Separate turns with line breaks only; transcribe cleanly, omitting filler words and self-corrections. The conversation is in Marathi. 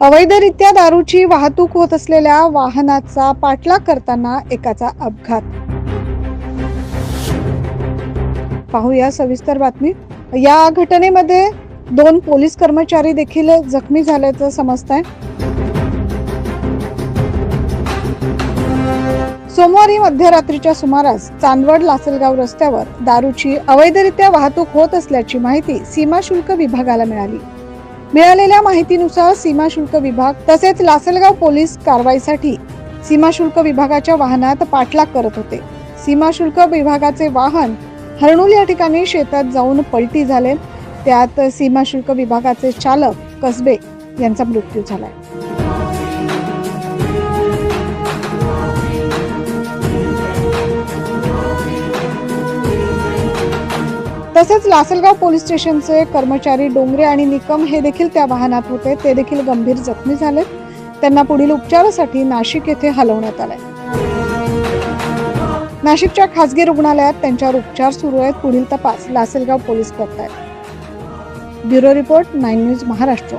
अवैधरित्या दारूची वाहतूक होत असलेल्या वाहनाचा पाठलाग करताना एकाचा अपघात. पाहूया सविस्तर बातमी. या घटनेमध्ये 2 पोलीस कर्मचारी देखील जखमी झाल्याचं समजतंय. सोमवारी मध्यरात्रीच्या सुमारास चांदवड लासलगाव रस्त्यावर दारूची अवैधरित्या वाहतूक होत असल्याची माहिती सीमा शुल्क विभागाला मिळाली. मिळालेल्या माहितीनुसार सीमा शुल्क विभाग तसेच लासलगाव पोलीस कारवाईसाठी सीमा शुल्क विभागाच्या वाहनात पाठलाग करत होते. सीमा शुल्क विभागाचे वाहन हरणूल या ठिकाणी शेतात जाऊन पलटी झाले. त्यात सीमा शुल्क विभागाचे चालक कसबे यांचा मृत्यू झालाय. तसेच लासलगाव पोलीस स्टेशनचे कर्मचारी डोंगरे आणि निकम हे देखील त्या वाहनात होते. ते देखील गंभीर जखमी झाले. त्यांना पुढील उपचारासाठी नाशिक येथे हलवण्यात आले. नाशिकच्या खासगी रुग्णालयात त्यांच्यावर उपचार सुरू आहेत. पुढील तपास लासलगाव पोलीस करतायत. Bureau report 9 news Maharashtra.